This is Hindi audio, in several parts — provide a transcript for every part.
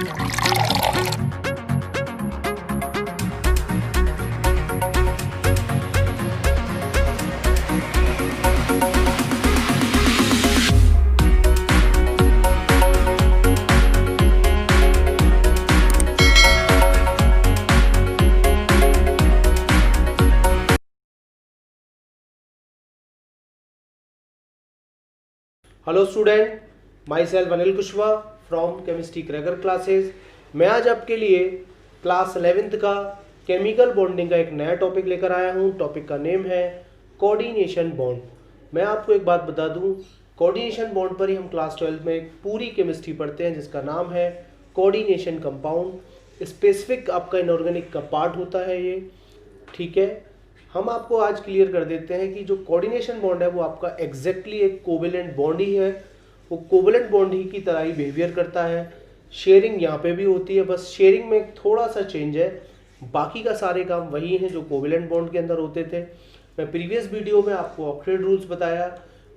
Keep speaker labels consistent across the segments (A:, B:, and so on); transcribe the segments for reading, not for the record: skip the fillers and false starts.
A: Hello student, my self Anil Kushwaha from chemistry cracker classes. मैं आज आपके लिए क्लास 11th का केमिकल बॉन्डिंग का एक नया टॉपिक लेकर आया हूँ। टॉपिक का नेम है कोऑर्डिनेशन बॉन्ड। मैं आपको एक बात बता दूँ, कोऑर्डिनेशन बॉन्ड पर ही हम क्लास 12 में एक पूरी केमिस्ट्री पढ़ते हैं जिसका नाम है कोऑर्डिनेशन कंपाउंड। स्पेसिफिक आपका इनऑर्गेनिक का पार्ट होता है ये, ठीक है। हम आपको आज क्लियर कर देते हैं कि जो कोऑर्डिनेशन बॉन्ड है वो आपका एग्जैक्टली एक कोवेलेंट बॉन्ड ही है। वो कोवेलेंट बॉन्ड ही की तरह ही बिहेवियर करता है। शेयरिंग यहाँ पे भी होती है, बस शेयरिंग में थोड़ा सा चेंज है, बाकी का सारे काम वही हैं जो कोवेलेंट बॉन्ड के अंदर होते थे। मैं प्रीवियस वीडियो में आपको ऑक्टेट रूल्स बताया,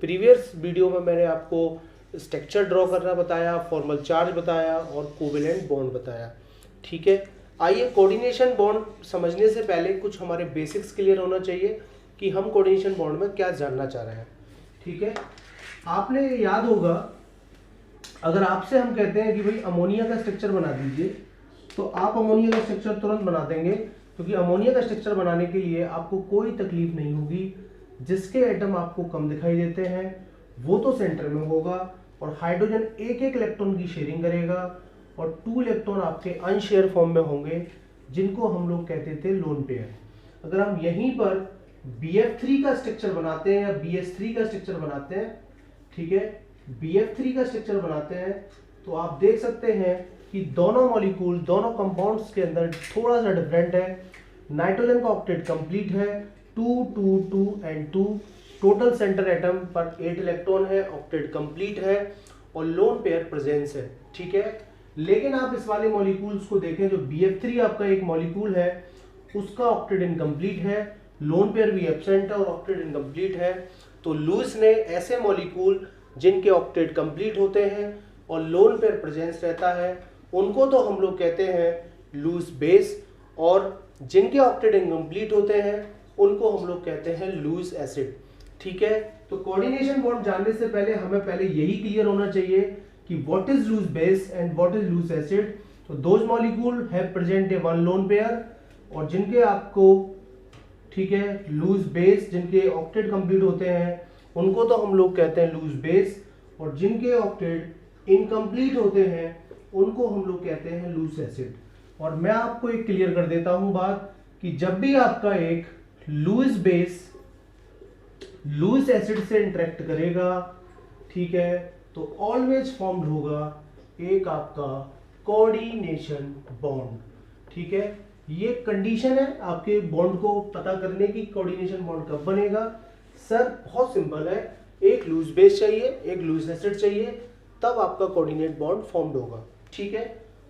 A: प्रीवियस वीडियो में मैंने आपको स्ट्रक्चर ड्रॉ करना बताया, फॉर्मल चार्ज बताया और कोवेलेंट बॉन्ड बताया, ठीक है। आइए, कोऑर्डिनेशन बॉन्ड समझने से पहले कुछ हमारे बेसिक्स क्लियर होना चाहिए कि हम कोऑर्डिनेशन बॉन्ड में क्या जानना चाह रहे हैं, ठीक है। आपने याद होगा, अगर आपसे हम कहते हैं कि भाई अमोनिया का स्ट्रक्चर बना दीजिए, तो आप अमोनिया का स्ट्रक्चर तुरंत बना देंगे, क्योंकि अमोनिया का स्ट्रक्चर बनाने के लिए आपको कोई तकलीफ नहीं होगी। जिसके एटम आपको कम दिखाई देते हैं वो तो सेंटर में होगा और हाइड्रोजन एक एक इलेक्ट्रॉन की शेयरिंग करेगा और 2 इलेक्ट्रॉन आपके अनशेयर फॉर्म में होंगे जिनको हम लोग कहते थे लोन पेयर। अगर हम यहीं पर BF3 का स्ट्रक्चर बनाते हैं या BS3 का स्ट्रक्चर बनाते हैं, ठीक है, BF3 का स्ट्रक्चर बनाते हैं, तो आप देख सकते हैं कि दोनों मॉलिक्यूल, दोनों कंपाउंड्स के अंदर थोड़ा सा डिफरेंट है। नाइट्रोजन का ऑक्टेट कंप्लीट है, 2 2 2 एंड 2, टोटल सेंटर एटम पर 8 इलेक्ट्रॉन है, ऑक्टेट कंप्लीट है और लोन पेयर प्रेजेंस है, ठीक है। लेकिन आप इस वाले मॉलिक्यूल्स को देखें, जो BF3 आपका एक मॉलिक्यूल है उसका ऑक्टेट इनकम्प्लीट है, लोन पेयर भी एब्सेंट है और ऑक्टेट इनकम्प्लीट है। तो लुईस ने ऐसे मॉलिक्यूल जिनके ऑक्टेट कंप्लीट होते हैं और लोन पेयर प्रेजेंस रहता है उनको तो हम लोग कहते हैं लुईस बेस, और जिनके ऑक्टेट इनकम्प्लीट होते हैं उनको हम लोग कहते हैं लुईस एसिड, ठीक है। तो कोऑर्डिनेशन बॉन्ड जानने से पहले हमें पहले यही क्लियर होना चाहिए कि what is loose base and what is loose acid। तो those molecule have present a one lone pair, और जिनके आपको, ठीक है, loose base, जिनके ऑक्टेट कंप्लीट होते हैं उनको तो हम लोग कहते हैं loose base, और जिनके ऑक्टेट इनकम्प्लीट होते हैं उनको हम लोग कहते हैं loose acid। और मैं आपको एक क्लियर कर देता हूं बात कि जब भी आपका एक loose base loose acid से इंटरेक्ट करेगा, ठीक है, तो ऑलवेज फॉर्म्ड होगा एक आपका कोऑर्डिनेशन बॉन्ड, ठीक है। ये कंडीशन है आपके बॉन्ड को पता करने की, कोऑर्डिनेशन बॉन्ड कब बनेगा। सर बहुत सिंपल है, एक लूज बेस चाहिए, एक लूज एसिड चाहिए, तब आपका कोऑर्डिनेट बॉन्ड फॉर्म्ड होगा, ठीक है।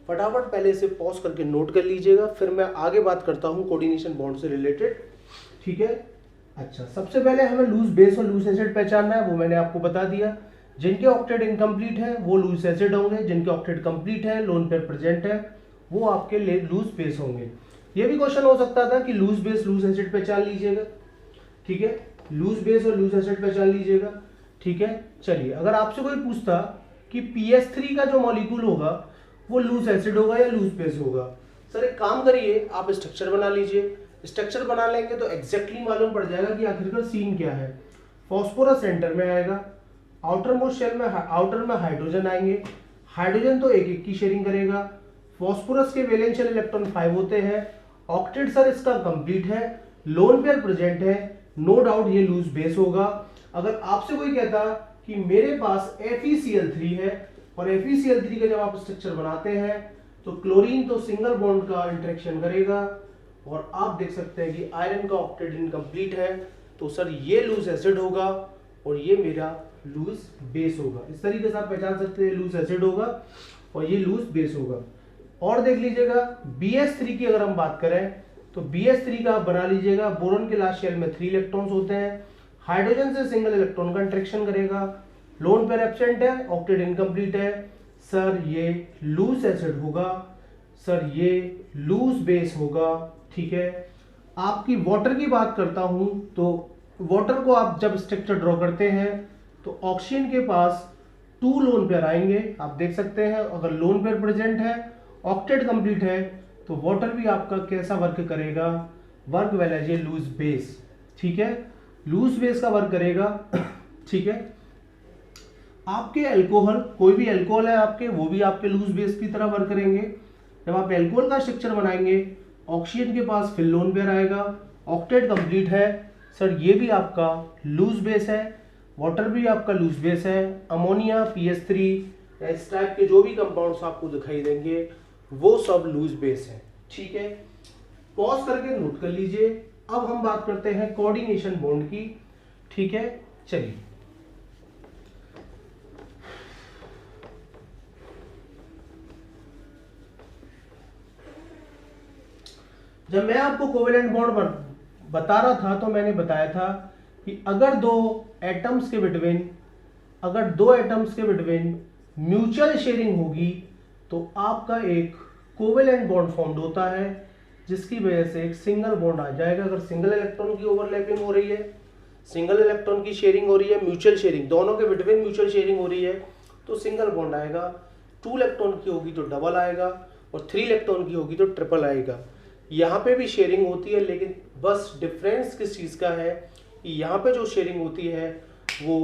A: फटाफट पहले से पॉज करके नोट कर लीजिएगा, फिर मैं आगे बात करता हूँ कोऑर्डिनेशन बॉन्ड से रिलेटेड, ठीक है। अच्छा, सबसे पहले हमें लूज बेस और लूज एसिड पहचानना है, वो मैंने आपको बता दिया। जिनके ऑक्टेट इनकम्प्लीट है वो लूज एसिड होंगे, जिनके ऑक्टेट कंप्लीट है, लोन पेयर प्रेजेंट है, वो आपके लूज बेस होंगे। ये भी क्वेश्चन हो सकता था कि लूज बेस लूज एसिड पहचान लीजिएगा, ठीक है, लूज बेस और लूज एसिड पहचान लीजिएगा, ठीक है। चलिए, अगर आपसे कोई पूछता कि PS3 का जो मॉलिक्यूल होगा वो लूज एसिड होगा या लूज बेस होगा, सर एक काम करिए, आप स्ट्रक्चर बना लीजिए। स्ट्रक्चर बना लेंगे तो एग्जैक्टली मालूम पड़ जाएगा कि आखिरकार सीन क्या है। फॉस्फोरस सेंटर में आएगा, आउटर मोस्ट शेल में, आउटर में हाइड्रोजन आएंगे, हाइड्रोजन तो एक एक की शेयरिंग करेगा। फॉस्फोरस के वैलेंशियल इलेक्ट्रॉन 5 होते हैं, ऑक्टेट सर इसका कंप्लीट है, लोन पेयर प्रेजेंट है, नो डाउट ये लूज बेस होगा। अगर आपसे कोई कहता कि मेरे पास FeCl3 है और FeCl3 का जब आप स्ट्रक्चर बनाते हैं तो क्लोरीन तो सिंगल बॉन्ड का इंटरेक्शन करेगा, और आप देख सकते हैं कि आयरन का ऑक्टेट इनकम्प्लीट है, तो सर ये लूज एसिड होगा और ये मेरा लूज बेस होगा। इस तरीके से आप पहचान सकते हैं लूज एसिड होगा और ये लूज बेस होगा। और देख लीजिएगा BS3 की अगर हम बात करें तो BS3 का आप बना लीजिएगा, बोरॉन के लास्ट शेल में 3 इलेक्ट्रॉन्स होते हैं, हाइड्रोजन से सिंगल इलेक्ट्रॉन का इंटरेक्शन करेगा, लोन पेयर एब्सेंट है, ऑक्टेट इनकम्प्लीट है, सर ये लूज एसिड होगा, सर ये लूज बेस होगा। ठीक है, आपकी वाटर की बात करता हूं तो वाटर को आप जब स्ट्रक्चर ड्रॉ करते हैं तो ऑक्सीजन के पास 2 लोन पेयर आएंगे, आप देख सकते हैं। अगर लोन पेयर प्रेजेंट है, ऑक्टेट कंप्लीट है, तो वाटर भी आपका कैसा वर्क करेगा, work well as a Lewis base. ठीक है, लूज बेस का वर्क करेगा। ठीक है, आपके अल्कोहल, कोई भी अल्कोहल है आपके, वो भी आपके लूज बेस की तरह वर्क करेंगे। जब आप अल्कोहल का स्ट्रक्चर बनाएंगे, ऑक्सीजन के पास फिर लोन पेयर आएगा, ऑक्टेट कंप्लीट है, सर ये भी आपका लूज बेस है, वाटर भी आपका लूज बेस है। अमोनिया, PH3, इस टाइप के जो भी कंपाउंड्स आपको दिखाई देंगे वो सब लूज बेस है। ठीक है, पॉज करके नोट कर लीजिए। अब हम बात करते हैं कोऑर्डिनेशन बॉन्ड की। ठीक है, चलिए जब मैं आपको कोवेलेंट बॉन्ड बता रहा था तो मैंने बताया था कि अगर दो एटम्स के बिटवीन म्यूचुअल शेयरिंग होगी तो आपका एक कोवेलेंट बॉन्ड फॉर्म्ड होता है, जिसकी वजह से एक सिंगल बॉन्ड आ जाएगा। अगर सिंगल इलेक्ट्रॉन की ओवरलैपिंग हो रही है, सिंगल इलेक्ट्रॉन की शेयरिंग हो रही है, म्यूचुअल शेयरिंग, दोनों के बिटवीन म्यूचुअल शेयरिंग हो रही है, तो सिंगल बॉन्ड आएगा। 2 इलेक्ट्रॉन की होगी तो डबल आएगा, और 3 इलेक्ट्रॉन की होगी तो ट्रिपल आएगा। यहाँ पे भी शेयरिंग होती है, लेकिन बस डिफरेंस किस चीज़ का है कि यहाँ पे जो शेयरिंग होती है वो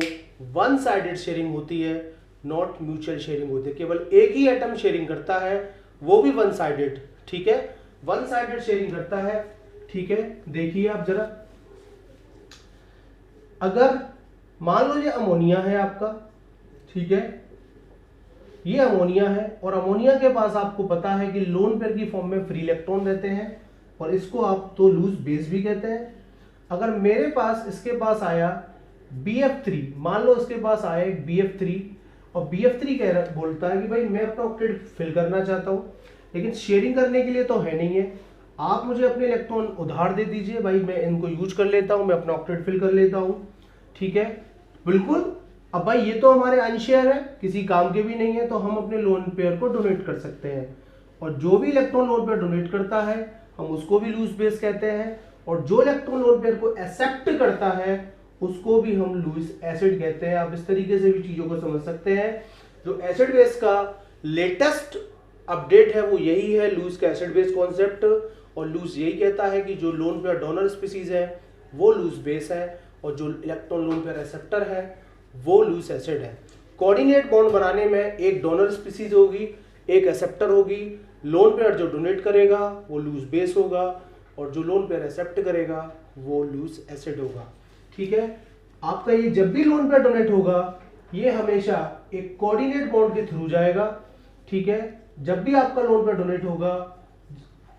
A: वन साइडेड शेयरिंग होती है, नॉट म्यूचुअल शेयरिंग होती है। केवल एक ही एटम शेयरिंग करता है, वो भी वन साइडेड। ठीक है, वन साइडेड शेयरिंग करता है। ठीक है, देखिए आप जरा, अगर मान लो ये अमोनिया है आपका, ठीक है, ये अमोनिया है, और अमोनिया के पास आपको पता है कि लोन पेयर की फॉर्म में फ्री इलेक्ट्रॉन रहते हैं, और इसको आप तो लूज बेस भी कहते हैं। अगर मेरे पास इसके पास आया BF3, मान लो इसके पास आया एक BF3, और BF3 बोलता है कि भाई मैं अपना ऑक्टेट फिल करना चाहता हूँ, लेकिन शेयरिंग करने के लिए तो है नहीं है, आप मुझे अपने इलेक्ट्रॉन उधार दे दीजिए, भाई मैं इनको यूज कर लेता हूँ, मैं अपना ऑक्टेट फिल कर लेता हूँ। ठीक है, बिल्कुल। अब भाई ये तो हमारे अनशेयर है, किसी काम के भी नहीं है, तो हम अपने लोन पेयर को डोनेट कर सकते हैं, और जो भी इलेक्ट्रॉन लोन पेयर डोनेट करता है हम उसको भी लूज बेस कहते हैं, और जो इलेक्ट्रॉन लोन पेयर को एक्सेप्ट करता है उसको भी हम लूज एसिड कहते हैं। आप इस तरीके से भी चीजों को समझ सकते हैं। जो एसिड बेस का लेटेस्ट अपडेट है वो यही है, लूज का एसिड बेस कॉन्सेप्ट, और लूज यही कहता है कि जो लोन पेयर डोनर स्पीसीज है वो लूज बेस है, और जो इलेक्ट्रॉन लोन पेयर एक्सेप्टर है वो लूज एसिड है। कोऑर्डिनेट बॉन्ड बनाने में एक डोनर स्पीसीज होगी, एक एक्सेप्टर होगी। लोन पेयर जो डोनेट करेगा वो लूज बेस होगा, और जो लोन पेयर एक्सेप्ट करेगा वो लूज एसिड होगा। ठीक है, आपका ये जब भी लोन पेयर डोनेट होगा ये हमेशा एक कोऑर्डिनेट बॉन्ड के थ्रू जाएगा। ठीक है, जब भी आपका लोन पेयर डोनेट होगा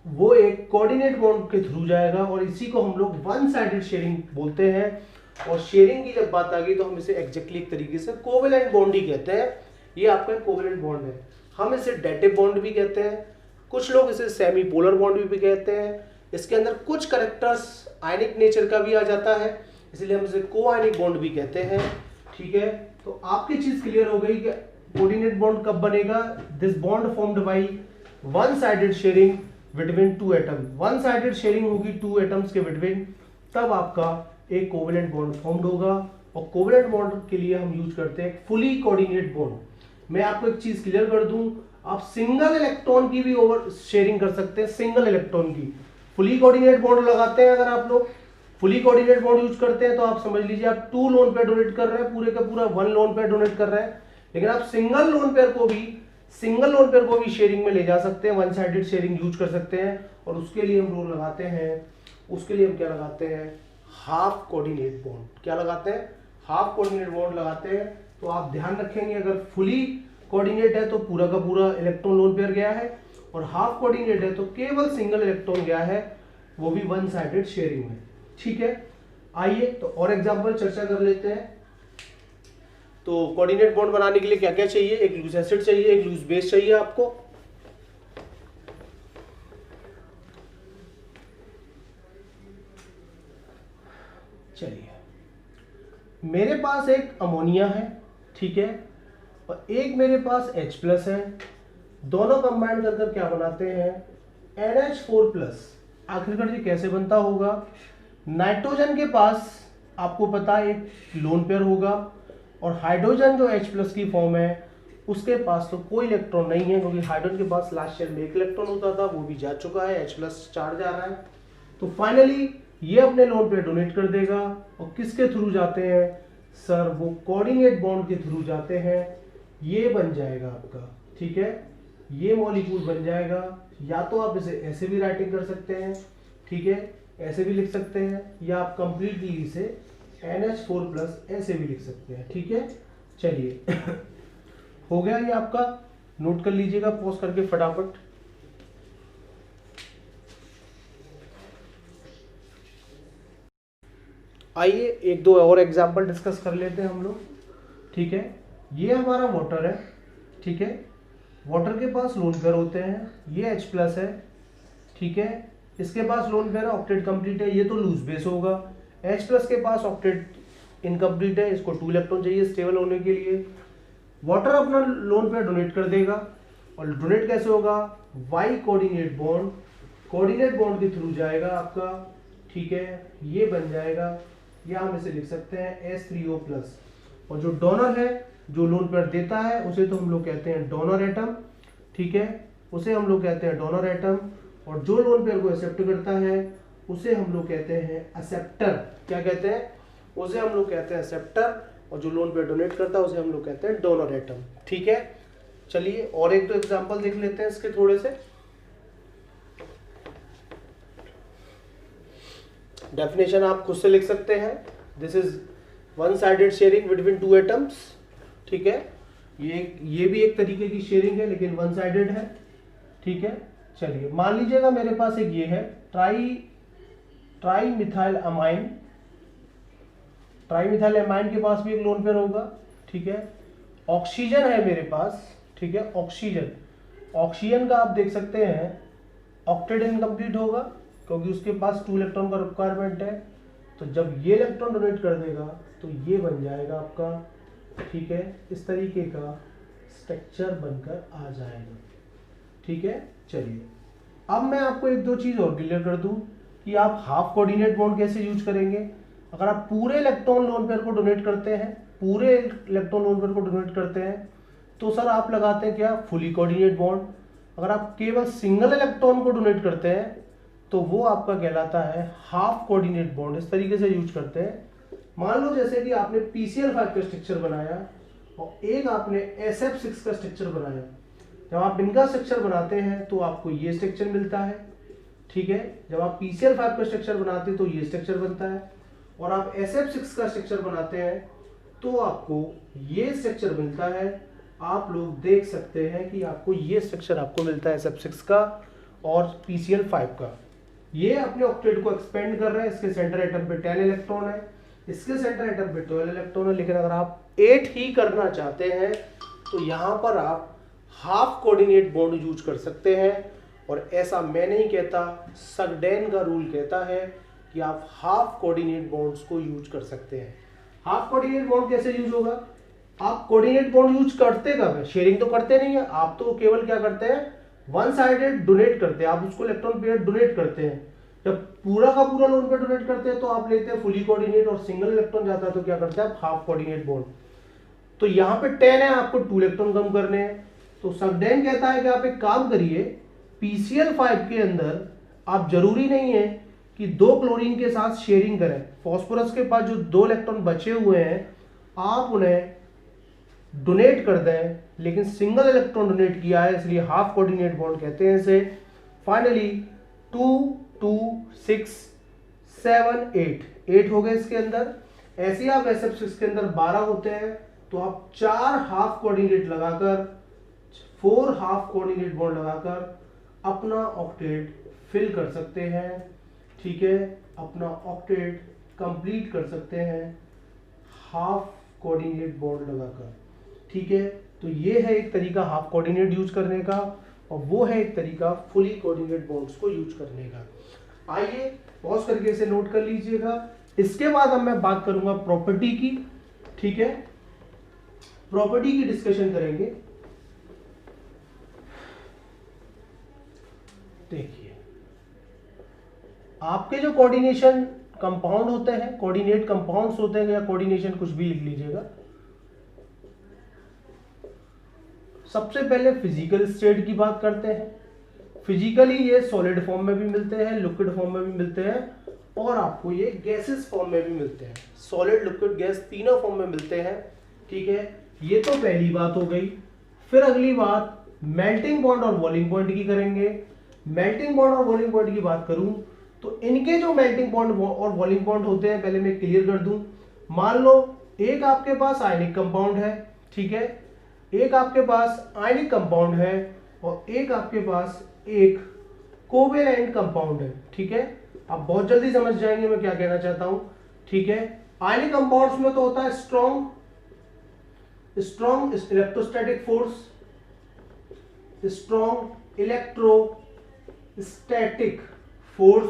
A: वो एक कोऑर्डिनेट बॉन्ड के थ्रू जाएगा, और इसी को हम लोग वन साइडेड शेयरिंग बोलते हैं। और शेयरिंग की जब बात आ गई तो हम इसे एग्जैक्टली एक तरीके से कोवेलेंट बॉन्ड ही कहते हैं। ये आपका कोवेलेंट बॉन्ड है। हम इसे डेटिव बॉन्ड भी कहते हैं, कुछ लोग इसे सेमी पोलर बॉन्ड भी कहते हैं। इसके अंदर कुछ कैरेक्टर्स आयनिक नेचर का भी आ जाता है, इसलिए हम इसे कोआयनिक बॉन्ड भी कहते हैं। ठीक है, तो आपकी चीज क्लियर हो गई कि कोऑर्डिनेट बॉन्ड कब बनेगा। This bond formed by one sided sharing between 2 atom. One sided sharing होगी 2 एटम्स के बिटवीन, तब आपका एक कोवेलेंट बॉन्ड फॉर्म्ड होगा। और कोवेलेंट बॉन्ड के लिए हम यूज करते हैं फुली कोऑर्डिनेट बॉन्ड। मैं आपको एक चीज क्लियर कर दूं, आप सिंगल इलेक्ट्रॉन की भी ओवर शेयरिंग कर सकते हैं, सिंगल इलेक्ट्रॉन की। फुली कोऑर्डिनेट बॉन्ड लगाते हैं, अगर आप लोग फुली कोऑर्डिनेट बॉन्ड यूज करते हैं तो आप समझ लीजिए आप 2 लोन पेयर डोनेट कर रहे हैं, पूरे का पूरा 1 लोन पेयर डोनेट कर रहे हैं। लेकिन आप सिंगल लोन पेयर को भी शेयरिंग में ले जा सकते हैं, वन साइडेड शेयरिंग यूज कर सकते हैं। और उसके लिए हम लोग लगाते हैं, उसके लिए हम क्या लगाते हैं, हाफ कोऑर्डिनेट बॉन्ड। क्या लगाते हैं, हाफ कोऑर्डिनेट बॉन्ड लगाते हैं। तो आप ध्यान रखेंगे, अगर फुली कोऑर्डिनेट है तो पूरा का पूरा इलेक्ट्रॉन लोन पेयर गया है, और हाफ कोऑर्डिनेट है तो केवल सिंगल इलेक्ट्रॉन गया है, वो भी वन साइडेड शेयरिंग में। ठीक है, आइए तो और एग्जांपल चर्चा कर लेते हैं। तो कोऑर्डिनेट बॉन्ड बनाने के लिए क्या क्या चाहिए, एक लूज एसिड चाहिए, एक लूज बेस चाहिए आपको। चलिए, मेरे पास एक अमोनिया है, ठीक है, और एक मेरे पास H प्लस है, दोनों कंबाइन कर कर क्या बनाते हैं NH4 प्लस। आखिरकार ये कैसे बनता होगा, नाइट्रोजन के पास आपको पता है एक लोन पेयर होगा और हाइड्रोजन जो H प्लस की फॉर्म है उसके पास तो कोई इलेक्ट्रॉन नहीं है, क्योंकि हाइड्रोजन के पास लास्ट शेल में एक इलेक्ट्रॉन होता था, वो भी जा चुका है, H प्लस चार्ज जा रहा है। तो फाइनली ये अपने लोन पेयर डोनेट कर देगा और किसके थ्रू जाते हैं सर, वो कोऑर्डिनेट बॉन्ड के थ्रू जाते हैं। ये बन जाएगा आपका, ठीक है, ये मॉलिक्यूल बन जाएगा। या तो आप इसे ऐसे भी राइटिंग कर सकते हैं, ठीक है, ऐसे भी लिख सकते हैं, या आप कंप्लीटली इसे NH4 प्लस ऐसे भी लिख सकते हैं, ठीक है। चलिए हो गया ये आपका, नोट कर लीजिएगा पॉज करके फटाफट। आइए एक दो और एग्जांपल डिस्कस कर लेते हैं हम लोग, ठीक है। ये हमारा वाटर है, ठीक है, वाटर के पास लोन पेयर होते हैं, ये H प्लस है, ठीक है, इसके पास लोन पेयर है, ऑक्टेट कंप्लीट है, ये तो लूज बेस होगा। H प्लस के पास ऑक्टेट इनकम्प्लीट है, इसको 2 इलेक्ट्रॉन चाहिए स्टेबल होने के लिए। वाटर अपना लोन पेयर डोनेट कर देगा, और डोनेट कैसे होगा, वाई कोऑर्डिनेट बॉन्ड के थ्रू जाएगा आपका, ठीक है, ये बन जाएगा, या हम इसे लिख सकते हैं H3O प्लस। और जो डोनर है, जो लोन पेयर देता है, उसे तो हम लोग कहते हैं डोनर एटम, ठीक है, उसे हम लोग कहते हैं डोनर एटम। और जो लोन पेयर को एक्सेप्ट करता है उसे हम लोग कहते हैं एक्सेप्टर। क्या कहते हैं, उसे हम लोग कहते हैं एक्सेप्टर। और जो लोन पेयर डोनेट करता है उसे हम लोग कहते हैं डोनर एटम, ठीक है। चलिए और एक दो एग्जांपल देख लेते हैं इसके थोड़े से। डेफिनेशन आप खुद से लिख सकते हैं, this is one sided sharing between 2 atoms, ठीक है। ये भी एक तरीके की शेयरिंग है लेकिन वन साइडेड है, ठीक है। चलिए मान लीजिएगा मेरे पास एक ये है ट्राई मिथाइल अमाइन के पास भी एक लोन पेयर होगा, ठीक है। ऑक्सीजन है मेरे पास, ठीक है, ऑक्सीजन का आप देख सकते हैं ऑक्टेट इनकम्प्लीट होगा, क्योंकि उसके पास 2 इलेक्ट्रॉन का रिक्वायरमेंट है। तो जब ये इलेक्ट्रॉन डोनेट कर देगा तो ये बन जाएगा आपका, ठीक है, इस तरीके का स्ट्रक्चर बनकर आ जाएगा, ठीक है। चलिए अब मैं आपको एक दो चीज और क्लियर कर दूं कि आप हाफ कोऑर्डिनेट बॉन्ड कैसे यूज करेंगे। अगर आप पूरे इलेक्ट्रॉन लोन पेयर को डोनेट करते हैं, तो सर आप लगाते हैं क्या, फुली कोऑर्डिनेट बॉन्ड। अगर आप केवल सिंगल इलेक्ट्रॉन को डोनेट करते हैं तो वो आपका कहलाता है हाफ कोऑर्डिनेट बॉन्ड। इस तरीके से यूज करते हैं। मान लो जैसे कि आपने PCl5 का स्ट्रक्चर बनाया और एक आपने SF6 का स्ट्रक्चर बनाया। जब आप इनका स्ट्रक्चर बनाते हैं तो आपको ये स्ट्रक्चर मिलता है, ठीक है। जब आप PCl5 का स्ट्रक्चर बनाते हैं तो ये स्ट्रक्चर बनता है, और आप SF6 का स्ट्रक्चर बनाते हैं तो आपको ये स्ट्रक्चर मिलता है। आप लोग देख सकते हैं कि आपको ये स्ट्रक्चर आपको मिलता है SF6 का और PCl5 का। ये अपने ऑक्टेट को एक्सपेंड कर रहे हैं। इसके सेंटर एटम पे 10 इलेक्ट्रॉन है, इसके सेंटर एटम पे 12 इलेक्ट्रॉन है। लेकिन अगर आप 8 ही करना चाहते हैं तो यहाँ पर आप हाफ कोऑर्डिनेट बॉन्ड यूज कर सकते हैं। और ऐसा मैं नहीं कहता, सगडेन का रूल कहता है कि आप हाफ कोऑर्डिनेट बॉन्ड्स को यूज कर सकते हैं। हाफ कोऑर्डिनेट बॉन्ड कैसे यूज होगा, आप कोऑर्डिनेट बॉन्ड यूज करते कब है, शेयरिंग तो करते नहीं है, आप तो केवल क्या करते हैं, वन साइडेड डोनेट करते हैं। आप उसको इलेक्ट्रॉन पेयर डोनेट करते हैं। जब पूरा का पूरा लोन पेयर डोनेट करते हैं तो आप लेते हैं फुली कोऑर्डिनेट, और सिंगल इलेक्ट्रॉन जाता है तो क्या करते हैं आप, हाफ कोऑर्डिनेट बॉन्ड। तो यहाँ पे 10 है, आपको 2 इलेक्ट्रॉन कम करने हैं। तो सगडेन कहता है कि आप एक काम करिए, PCl5 के अंदर आप जरूरी नहीं है कि 2 क्लोरीन के साथ शेयरिंग करें। फास्फोरस के पास जो 2 इलेक्ट्रॉन बचे हुए हैं आप उन्हें डोनेट कर दें, लेकिन सिंगल इलेक्ट्रॉन डोनेट किया है इसलिए हाफ कोऑर्डिनेट बॉन्ड कहते हैं इसे। फाइनली 2 2 6 7 8 हो गए इसके अंदर। ऐसे ही आप SF6 के अंदर 12 होते हैं तो आप 4 हाफ कोऑर्डिनेट लगाकर, 4 हाफ कोऑर्डिनेट बॉन्ड लगाकर अपना ऑक्टेट फिल कर सकते हैं, ठीक है, अपना ऑक्टेट कंप्लीट कर सकते हैं हाफ कोऑर्डिनेट बॉन्ड लगाकर, ठीक है। तो ये है एक तरीका हाफ कोऑर्डिनेट यूज करने का, और वो है एक तरीका फुली कोऑर्डिनेट बॉन्ड्स को यूज करने का। आइए पॉज करके इसे नोट कर लीजिएगा। इसके बाद अब मैं बात करूंगा प्रॉपर्टी की, ठीक है। प्रॉपर्टी की डिस्कशन करेंगे। देखिए, आपके जो कोऑर्डिनेशन कंपाउंड होते हैं, कोऑर्डिनेट कंपाउंड्स होते हैं, या कोऑर्डिनेशन कुछ भी लिख लीजिएगा। सबसे पहले फिजिकल स्टेट की बात करते हैं। फिजिकली ये सॉलिड फॉर्म में भी मिलते हैं, लिक्विड फॉर्म में भी मिलते हैं, और आपको ये गैसेस फॉर्म में भी मिलते हैं। सॉलिड, लिक्विड, गैस तीनों फॉर्म में मिलते हैं। ठीक है, ये तो पहली बात हो गई। फिर अगली बात मेल्टिंग पॉइंट और बॉइलिंग पॉइंट की करेंगे। मेल्टिंग पॉइंट और बॉइलिंग पॉइंट की बात करूं तो इनके जो मेल्टिंग पॉइंट और बॉइलिंग पॉइंट होते हैं, पहले मैं क्लियर कर दूं। मान लो एक आपके पास आयनिक कंपाउंड है, ठीक है, एक आपके पास आयनिक कंपाउंड है, और एक आपके पास एक कोवेलेंट कंपाउंड है। ठीक है, आप बहुत जल्दी समझ जाएंगे मैं क्या कहना चाहता हूं। ठीक है, आयनिक कंपाउंड्स में तो होता है strong electrostatic force, strong electrostatic force,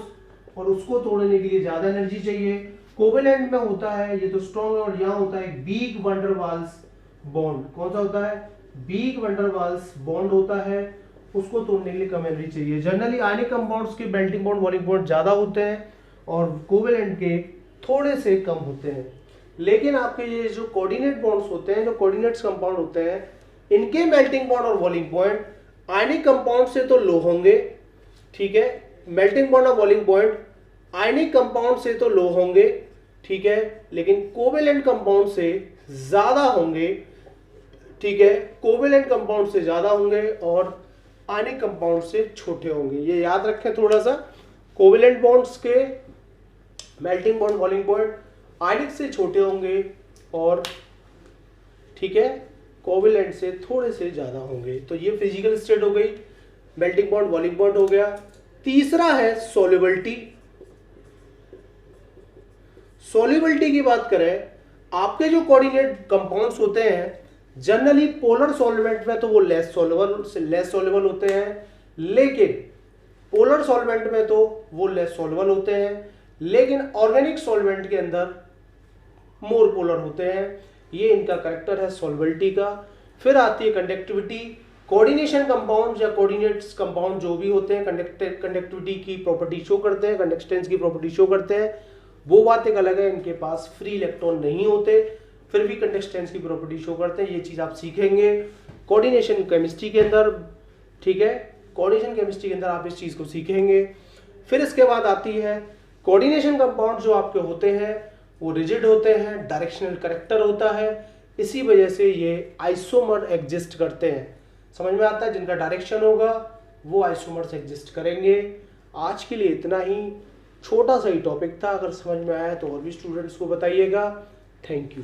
A: और उसको तोड़ने के लिए ज्यादा एनर्जी चाहिए। कोवेलेंट में होता है, ये तो स्ट्रॉन्ग है, और यहां होता है weak van der Waals bond. कौन सा होता है? Weak van der Waals bond होता है, उसको तोड़ने के लिए कम एनर्जी चाहिए। जनरली आयनिक कंपाउंड्स के मेल्टिंग पॉइंट, बॉइलिंग पॉइंट ज्यादा होते हैं, और कोवेलेंट के थोड़े से कम होते हैं। लेकिन आपके ये जो कोऑर्डिनेट बॉन्ड्स होते हैं, जो कोऑर्डिनेट्स कंपाउंड होते हैं, इनके मेल्टिंग पॉइंट और बॉइलिंग पॉइंट आयनिक कंपाउंड से तो लो होंगे। ठीक है, मेल्टिंग पॉइंट और बॉइलिंग पॉइंट आयनिक कंपाउंड से तो लो होंगे, ठीक है, लेकिन कोवेलेंट कंपाउंड से ज्यादा होंगे। ठीक है, कोवेलेंट कंपाउंड से ज्यादा होंगे और आयनिक कंपाउंड से छोटे होंगे। ये याद रखें थोड़ा सा। कोवेलेंट बॉन्ड्स के मेल्टिंग पॉइंट, बॉइलिंग पॉइंट आयनिक से छोटे होंगे, और ठीक है, कोवेलेंट से थोड़े से ज्यादा होंगे। तो ये फिजिकल स्टेट हो गई, मेल्टिंग पॉइंट, बॉइलिंग पॉइंट हो गया। तीसरा है सॉल्युबिलिटी। सॉल्युबिलिटी की बात करें, आपके जो कोऑर्डिनेट कंपाउंड्स होते हैं, जनरली पोलर सॉल्वेंट में तो वो लेस सॉल्युबल होते हैं, लेकिन पोलर सॉल्वेंट में तो वो लेस सॉल्युबल होते हैं, लेकिन ऑर्गेनिक सॉल्वेंट के अंदर मोर पोलर होते हैं। ये इनका कैरेक्टर है सॉल्युबिलिटी का। फिर आती है कंडक्टिविटी। कोऑर्डिनेशन कंपाउंड या कोऑर्डिनेट्स कंपाउंड जो भी होते हैं, कंडक्टिविटी की प्रॉपर्टी शो करते हैं, कंडक्टेंस की प्रॉपर्टी शो करते हैं। वो बात एक अलग है, इनके पास फ्री इलेक्ट्रॉन नहीं होते, फिर भी कंडक्टेंस की प्रॉपर्टी शो करते हैं। ये चीज आप सीखेंगे कोऑर्डिनेशन केमिस्ट्री के अंदर। ठीक है, कोऑर्डिनेशन केमिस्ट्री के अंदर आप इस चीज को सीखेंगे। फिर इसके बाद आती है कोऑर्डिनेशन कंपाउंड जो आपके होते हैं वो रिजिड होते हैं, डायरेक्शनल कैरेक्टर होता है, इसी वजह से ये आइसोमर एग्जिस्ट करते हैं। समझ में आता है, जिनका डायरेक्शन होगा वो आइसोमर्स एग्जिस्ट करेंगे। आज के लिए इतना ही, छोटा सा ही टॉपिक था। अगर समझ में आया तो और भी स्टूडेंट्स को बताइएगा। Thank you.